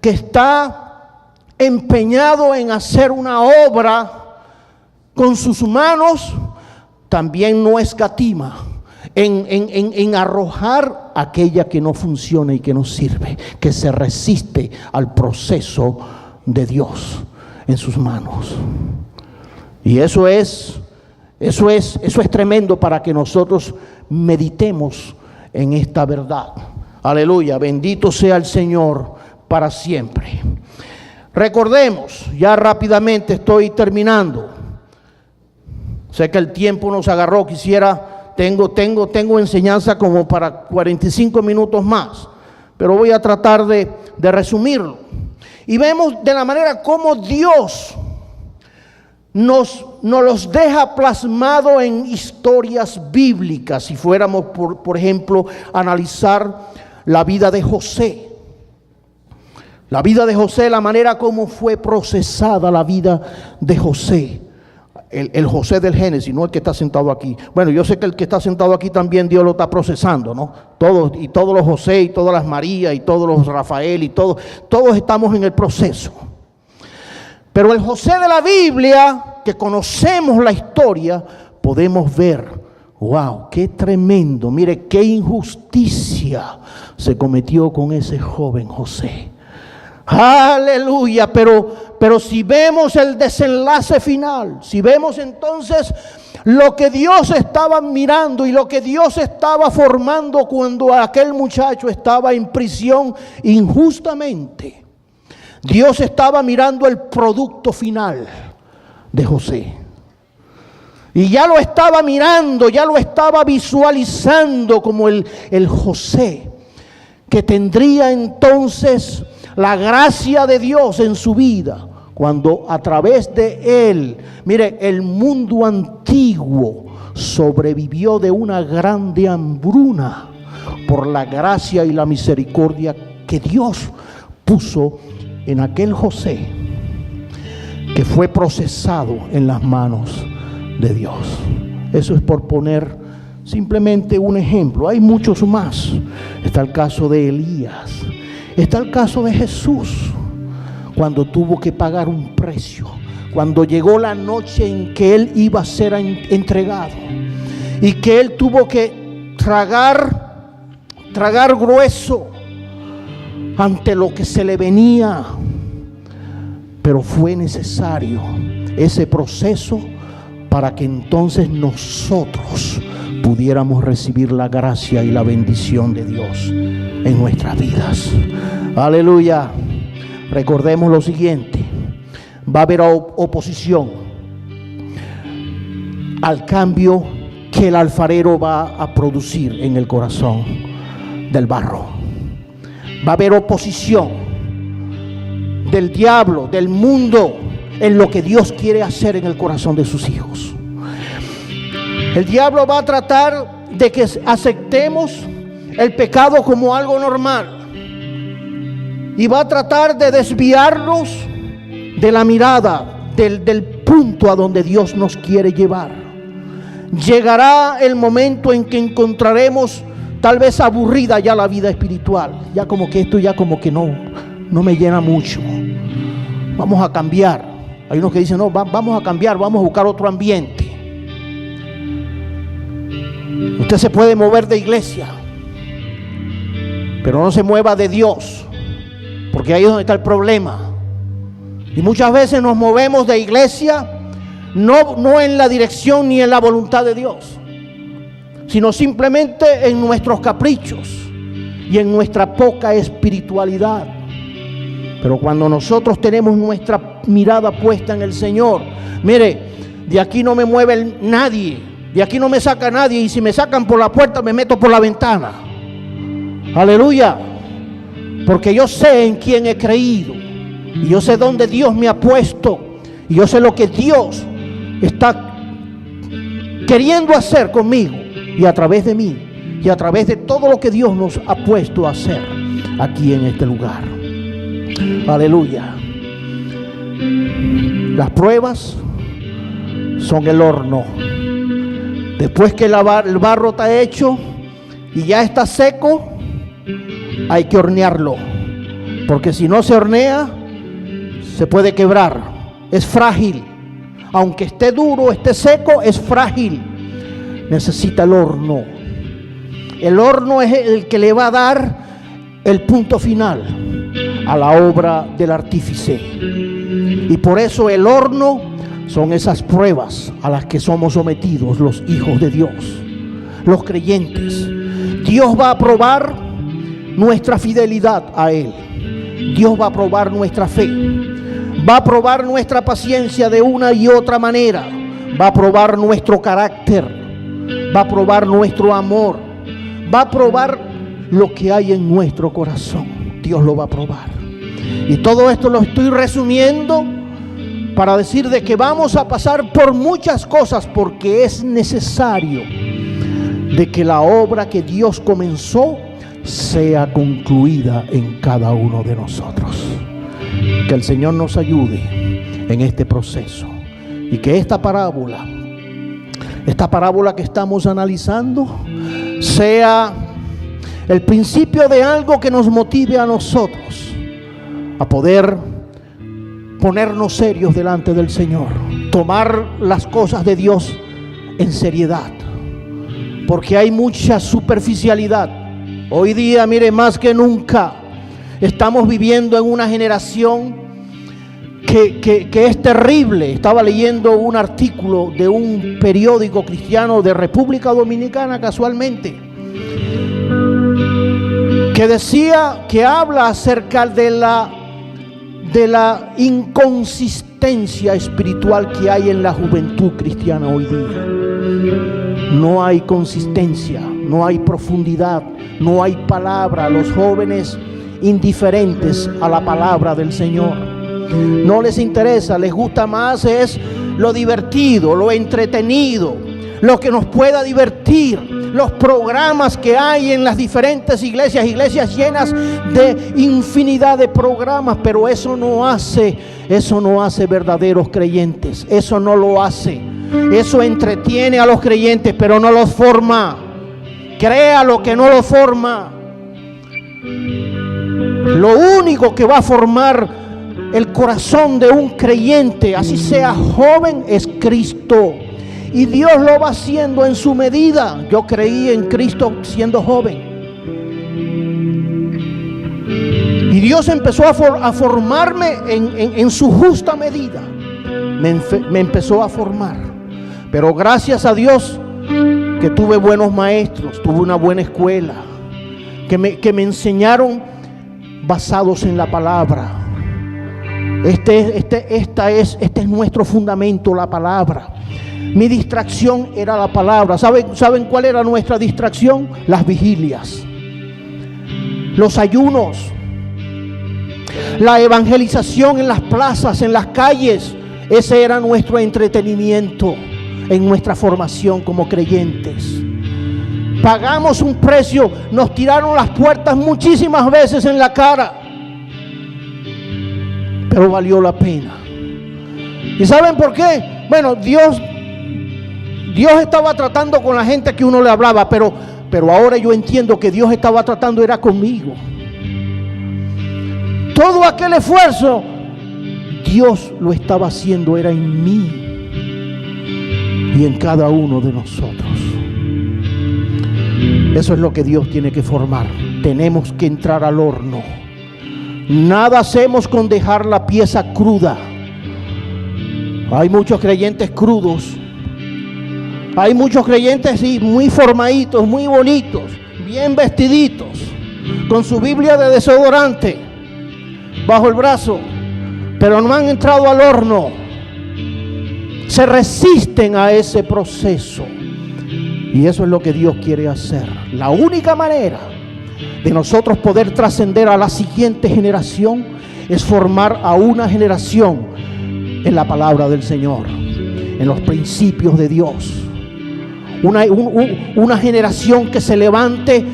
que está empeñado en hacer una obra con sus manos, también no escatima en arrojar aquella que no funciona y que no sirve, que se resiste al proceso de Dios en sus manos. Y eso es tremendo para que nosotros meditemos en esta verdad. Aleluya, bendito sea el Señor para siempre. Recordemos, ya rápidamente estoy terminando. Sé que el tiempo nos agarró, tengo enseñanza como para 45 minutos más, pero voy a tratar de resumirlo. Y vemos de la manera como Dios nos los deja plasmado en historias bíblicas. Si fuéramos, por ejemplo, a analizar la vida de José. La vida de José, la manera como fue procesada la vida de José. El José del Génesis, no el que está sentado aquí. Bueno, yo sé que el que está sentado aquí también Dios lo está procesando, ¿no? Todos los José y todas las María y todos los Rafael y todos estamos en el proceso. Pero el José de la Biblia, que conocemos la historia, podemos ver, wow, qué tremendo, mire qué injusticia se cometió con ese joven José. Aleluya, pero si vemos el desenlace final, si vemos entonces lo que Dios estaba mirando y lo que Dios estaba formando cuando aquel muchacho estaba en prisión injustamente, Dios estaba mirando el producto final de José. Y ya lo estaba mirando, ya lo estaba visualizando como el José que tendría entonces la gracia de Dios en su vida, cuando a través de él, mire, el mundo antiguo sobrevivió de una grande hambruna por la gracia y la misericordia que Dios puso en aquel José que fue procesado en las manos de Dios. Eso es por poner simplemente un ejemplo. Hay muchos más. Está el caso de Elías. Está el caso de Jesús, cuando tuvo que pagar un precio, cuando llegó la noche en que Él iba a ser entregado y que Él tuvo que tragar grueso ante lo que se le venía. Pero fue necesario ese proceso para que entonces nosotros pudiéramos recibir la gracia y la bendición de Dios en nuestras vidas. Aleluya. Recordemos lo siguiente: va a haber oposición al cambio que el alfarero va a producir en el corazón del barro. Va a haber oposición del diablo, del mundo, en lo que Dios quiere hacer en el corazón de sus hijos. El diablo va a tratar de que aceptemos el pecado como algo normal y va a tratar de desviarnos de la mirada, del punto a donde Dios nos quiere llevar. Llegará el momento en que encontraremos tal vez aburrida ya la vida espiritual, ya como que esto ya como que no me llena mucho, vamos a cambiar. Hay unos que dicen, no, vamos a cambiar, vamos a buscar otro ambiente. Usted se puede mover de iglesia, pero no se mueva de Dios, porque ahí es donde está el problema. Y muchas veces nos movemos de iglesia no en la dirección ni en la voluntad de Dios, sino simplemente en nuestros caprichos y en nuestra poca espiritualidad. Pero cuando nosotros tenemos nuestra mirada puesta en el Señor, mire, de aquí no me mueve nadie, de aquí no me saca nadie, y si me sacan por la puerta me meto por la ventana. Aleluya, porque yo sé en quién he creído y yo sé dónde Dios me ha puesto y yo sé lo que Dios está queriendo hacer conmigo y a través de mí y a través de todo lo que Dios nos ha puesto a hacer aquí en este lugar. Aleluya. Las pruebas son el horno. Después que el barro está hecho y ya está seco, hay que hornearlo, porque si no se hornea, se puede quebrar. Es frágil. Aunque esté duro, esté seco, es frágil. Necesita el horno. El horno es el que le va a dar el punto final a la obra del artífice. Y por eso el horno son esas pruebas a las que somos sometidos los hijos de Dios, los creyentes. Dios va a probar nuestra fidelidad a Él. Dios va a probar nuestra fe. Va a probar nuestra paciencia de una y otra manera. Va a probar nuestro carácter. Va a probar nuestro amor. Va a probar lo que hay en nuestro corazón. Dios lo va a probar. Y todo esto lo estoy resumiendo para decir de que vamos a pasar por muchas cosas, porque es necesario de que la obra que Dios comenzó sea concluida en cada uno de nosotros. Que el Señor nos ayude en este proceso y que esta parábola que estamos analizando sea el principio de algo que nos motive a nosotros a poder ponernos serios delante del Señor, tomar las cosas de Dios en seriedad, porque hay mucha superficialidad. Hoy día, mire, más que nunca estamos viviendo en una generación que es terrible. Estaba leyendo un artículo de un periódico cristiano de República Dominicana casualmente, que decía, que habla acerca de la inconsistencia espiritual que hay en la juventud cristiana hoy día. No hay consistencia, no hay profundidad, no hay palabra. Los jóvenes indiferentes a la palabra del Señor, no les interesa, les gusta más es lo divertido, lo entretenido, lo que nos pueda divertir, los programas que hay en las diferentes iglesias llenas de infinidad de programas, pero eso no hace verdaderos creyentes. Eso no lo hace. Eso entretiene a los creyentes, pero no los forma. Créalo que no los forma. Lo único que va a formar el corazón de un creyente, así sea joven, es Cristo. Y Dios lo va haciendo en su medida. Yo creí en Cristo siendo joven. Y Dios empezó a formarme en su justa medida. Me empezó a formar. Pero gracias a Dios que tuve buenos maestros, tuve una buena escuela, que me enseñaron basados en la palabra. Este es nuestro fundamento, la palabra. Mi distracción era la palabra. ¿Saben cuál era nuestra distracción? Las vigilias, los ayunos, la evangelización en las plazas, en las calles. Ese era nuestro entretenimiento en nuestra formación como creyentes. Pagamos un precio, nos tiraron las puertas muchísimas veces en la cara, pero valió la pena. ¿Y saben por qué? Bueno, Dios estaba tratando con la gente que uno le hablaba, pero ahora yo entiendo que Dios estaba tratando era conmigo. Todo aquel esfuerzo Dios lo estaba haciendo era en mí y en cada uno de nosotros. Eso es lo que Dios tiene que formar. Tenemos que entrar al horno. Nada hacemos con dejar la pieza cruda. Hay muchos creyentes crudos. Hay muchos creyentes sí, muy formaditos, muy bonitos, bien vestiditos, con su Biblia de desodorante bajo el brazo, pero no han entrado al horno. Se resisten a ese proceso. Y eso es lo que Dios quiere hacer. La única manera de nosotros poder trascender a la siguiente generación es formar a una generación en la palabra del Señor, en los principios de Dios. Una generación que se levante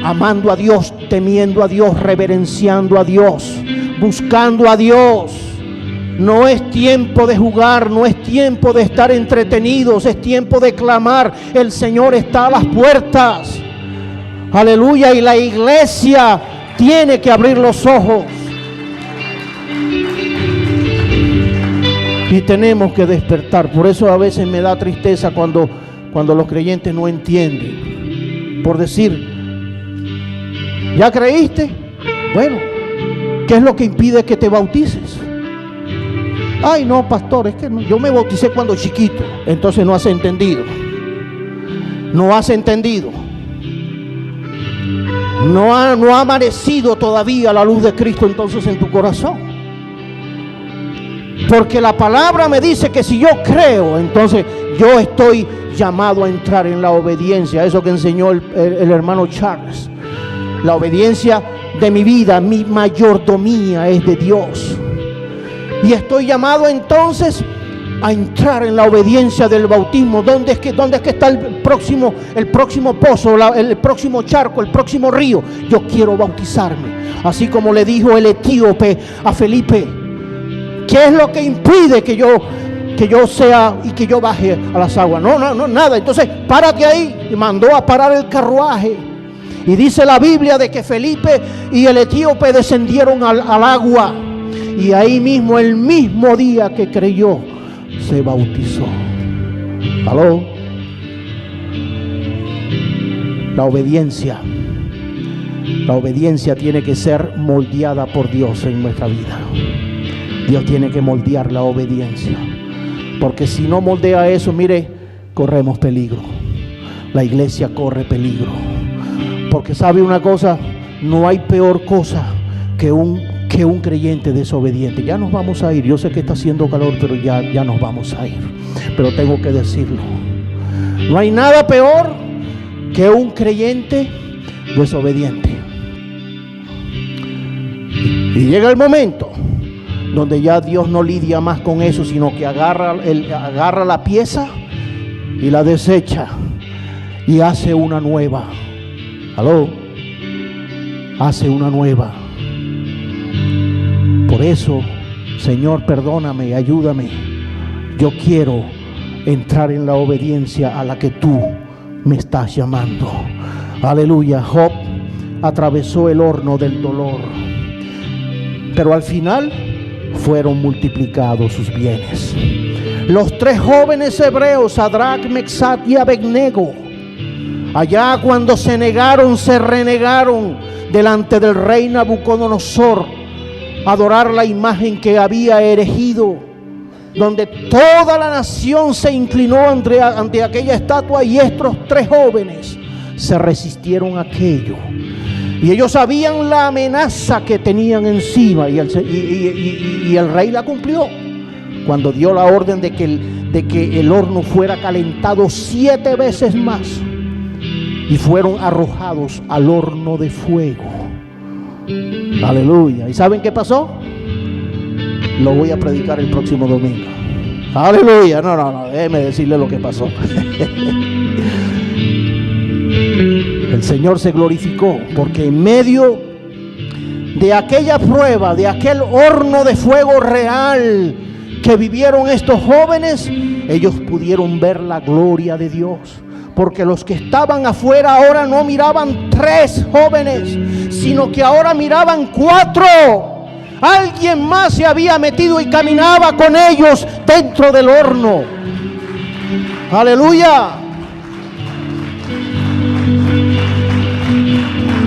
amando a Dios, temiendo a Dios, reverenciando a Dios, buscando a Dios. No es tiempo de jugar, no es tiempo de estar entretenidos, es tiempo de clamar. El Señor está a las puertas. Aleluya. Y la iglesia tiene que abrir los ojos. Y tenemos que despertar. Por eso a veces me da tristeza cuando los creyentes no entienden. Por decir, ¿ya creíste? Bueno, ¿qué es lo que impide que te bautices? Ay, no, pastor, es que no, yo me bauticé cuando chiquito. Entonces no has entendido. No has entendido. No ha amanecido todavía la luz de Cristo entonces en tu corazón. Porque la palabra me dice que si yo creo, entonces yo estoy llamado a entrar en la obediencia. Eso que enseñó el hermano Charles. La obediencia de mi vida, mi mayordomía es de Dios. Y estoy llamado entonces a entrar en la obediencia del bautismo. ¿Dónde es que está el próximo pozo, el próximo charco, el próximo río? Yo quiero bautizarme. Así como le dijo el etíope a Felipe. ¿Qué es lo que impide que yo sea y que yo baje a las aguas? No, nada. Entonces, párate ahí. Y mandó a parar el carruaje. Y dice la Biblia de que Felipe y el etíope descendieron al agua. Y ahí mismo, el mismo día que creyó, se bautizó. ¿Aló? La obediencia tiene que ser moldeada por Dios en nuestra vida. Dios tiene que moldear la obediencia. Porque si no moldea eso, mire, corremos peligro. La iglesia corre peligro. Porque sabe una cosa, no hay peor cosa que un creyente desobediente. Ya nos vamos a ir. Yo sé que está haciendo calor, pero ya nos vamos a ir. Pero tengo que decirlo. No hay nada peor que un creyente desobediente. Y llega el momento donde ya Dios no lidia más con eso, sino que agarra la pieza y la desecha y hace una nueva. ¿Aló? Hace una nueva. Por eso, Señor, perdóname, ayúdame. Yo quiero entrar en la obediencia a la que tú me estás llamando. Aleluya. Job atravesó el horno del dolor, pero al final fueron multiplicados sus bienes. Los 3 jóvenes hebreos, Sadrach, Mesach y Abednego, allá cuando se renegaron delante del rey Nabucodonosor, adorar la imagen que había erigido, donde toda la nación se inclinó ante aquella estatua, y estos 3 jóvenes se resistieron a aquello. Y ellos sabían la amenaza que tenían encima, y el rey la cumplió cuando dio la orden de que el horno fuera calentado 7 veces más, y fueron arrojados al horno de fuego. Aleluya. ¿Y saben qué pasó? Lo voy a predicar el próximo domingo. Aleluya. No, déjeme decirle lo que pasó. El Señor se glorificó, porque en medio de aquella prueba, de aquel horno de fuego real que vivieron estos jóvenes, ellos pudieron ver la gloria de Dios. Porque los que estaban afuera ahora no miraban 3 jóvenes, sino que ahora miraban 4. Alguien más se había metido y caminaba con ellos dentro del horno. Aleluya.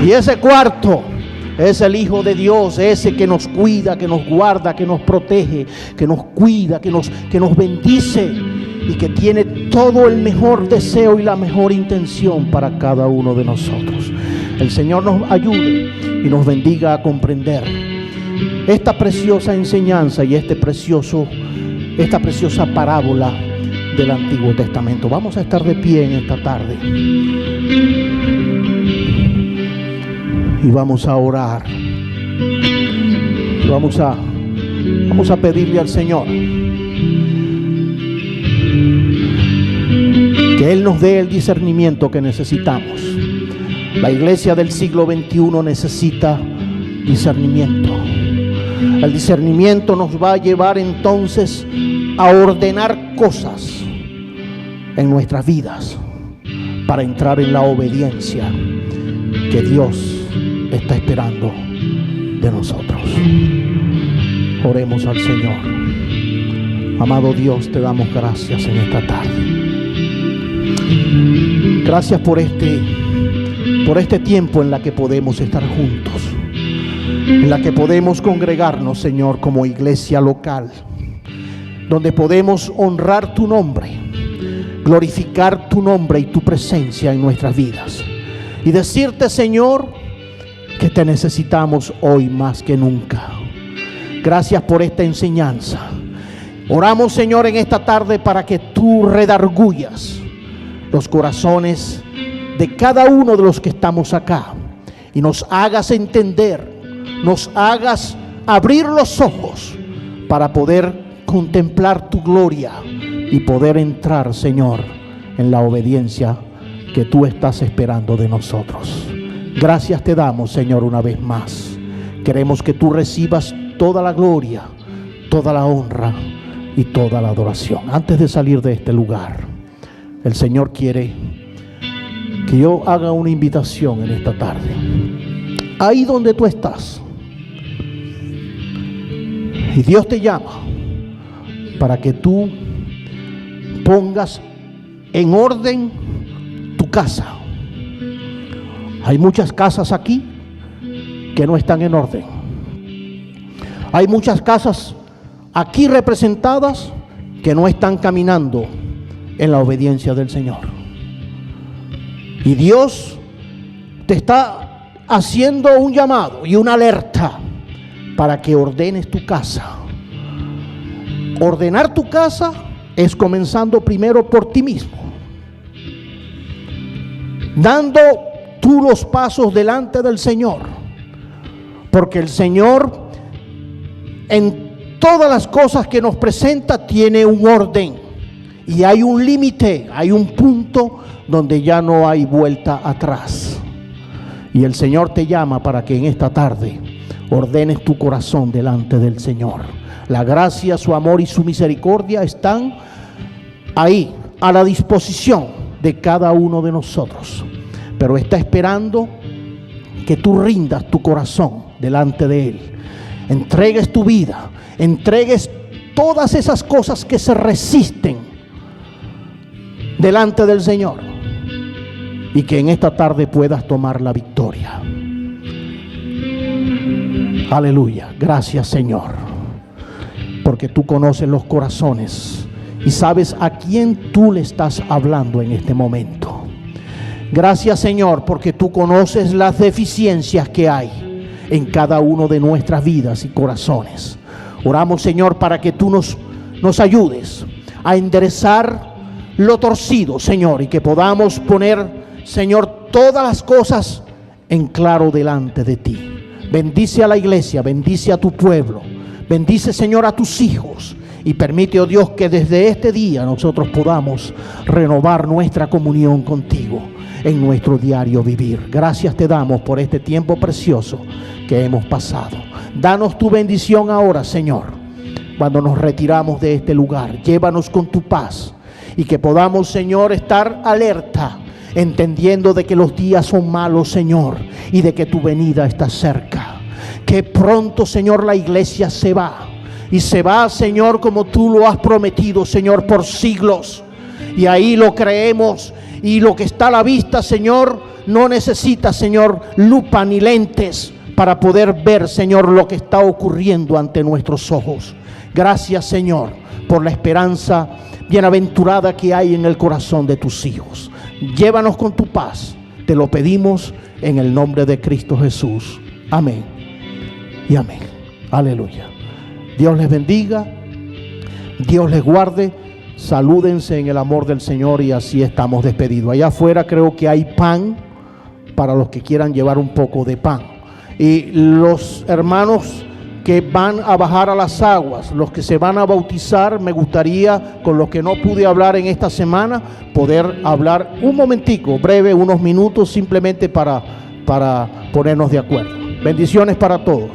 Y ese cuarto es el Hijo de Dios, ese que nos cuida, que nos guarda, que nos protege, que nos cuida, que nos bendice, y que tiene todo el mejor deseo y la mejor intención para cada uno de nosotros. El Señor nos ayude y nos bendiga a comprender esta preciosa enseñanza y esta preciosa parábola del Antiguo Testamento. Vamos a estar de pie en esta tarde y vamos a orar. Vamos a pedirle al Señor que Él nos dé el discernimiento que necesitamos. La iglesia del siglo XXI necesita discernimiento. El discernimiento nos va a llevar entonces a ordenar cosas en nuestras vidas para entrar en la obediencia que Dios está esperando de nosotros. Oremos al Señor. Amado Dios, te damos gracias en esta tarde. Gracias por este tiempo en la que podemos estar juntos, en la que podemos congregarnos, Señor, como iglesia local, donde podemos honrar tu nombre, glorificar tu nombre y tu presencia en nuestras vidas, y decirte, Señor, que te necesitamos hoy más que nunca. Gracias por esta enseñanza. Oramos, Señor, en esta tarde para que tú redargullas los corazones de cada uno de los que estamos acá y nos hagas entender, nos hagas abrir los ojos para poder contemplar tu gloria y poder entrar, Señor, en la obediencia que tú estás esperando de nosotros. Gracias te damos, Señor, una vez más. Queremos que tú recibas toda la gloria, toda la honra y toda la adoración. Antes de salir de este lugar, el Señor quiere que yo haga una invitación en esta tarde. Ahí donde tú estás, y Dios te llama para que tú pongas en orden tu casa. Hay muchas casas aquí que no están en orden. Hay muchas casas aquí representadas que no están caminando en la obediencia del Señor. Y Dios te está haciendo un llamado y una alerta para que ordenes tu casa. Ordenar tu casa es comenzando primero por ti mismo, dando tú los pasos delante del Señor, porque el Señor en todas las cosas que nos presenta tiene un orden y hay un límite, hay un punto donde ya no hay vuelta atrás. Y el Señor te llama para que en esta tarde ordenes tu corazón delante del Señor. La gracia, su amor y su misericordia están ahí a la disposición de cada uno de nosotros, pero está esperando que tú rindas tu corazón delante de Él, entregues tu vida, entregues todas esas cosas que se resisten delante del Señor, y que en esta tarde puedas tomar la victoria. Aleluya. Gracias, Señor, porque tú conoces los corazones y sabes a quién tú le estás hablando en este momento. Gracias, Señor, porque tú conoces las deficiencias que hay en cada uno de nuestras vidas y corazones. Oramos, Señor, para que tú nos ayudes a enderezar lo torcido, Señor, y que podamos poner, Señor, todas las cosas en claro delante de ti. Bendice a la iglesia, bendice a tu pueblo, bendice, Señor, a tus hijos, y permite, oh Dios, que desde este día nosotros podamos renovar nuestra comunión contigo en nuestro diario vivir. Gracias te damos por este tiempo precioso que hemos pasado. Danos tu bendición ahora, Señor, cuando nos retiramos de este lugar. Llévanos con tu paz y que podamos, Señor, estar alerta, entendiendo de que los días son malos, Señor, y de que tu venida está cerca. Que pronto, Señor, la iglesia se va, y se va, Señor, como tú lo has prometido, Señor, por siglos. Y ahí lo creemos, y lo que está a la vista, Señor, no necesita, Señor, lupa ni lentes para poder ver, Señor, lo que está ocurriendo ante nuestros ojos. Gracias, Señor, por la esperanza bienaventurada que hay en el corazón de tus hijos. Llévanos con tu paz, te lo pedimos en el nombre de Cristo Jesús. Amén y amén. Aleluya. Dios les bendiga, Dios les guarde. Salúdense en el amor del Señor, y así estamos despedidos. Allá afuera creo que hay pan para los que quieran llevar un poco de pan. Y los hermanos que van a bajar a las aguas, los que se van a bautizar, me gustaría, con los que no pude hablar en esta semana, poder hablar un momentico, breve, unos minutos, simplemente para ponernos de acuerdo. Bendiciones para todos.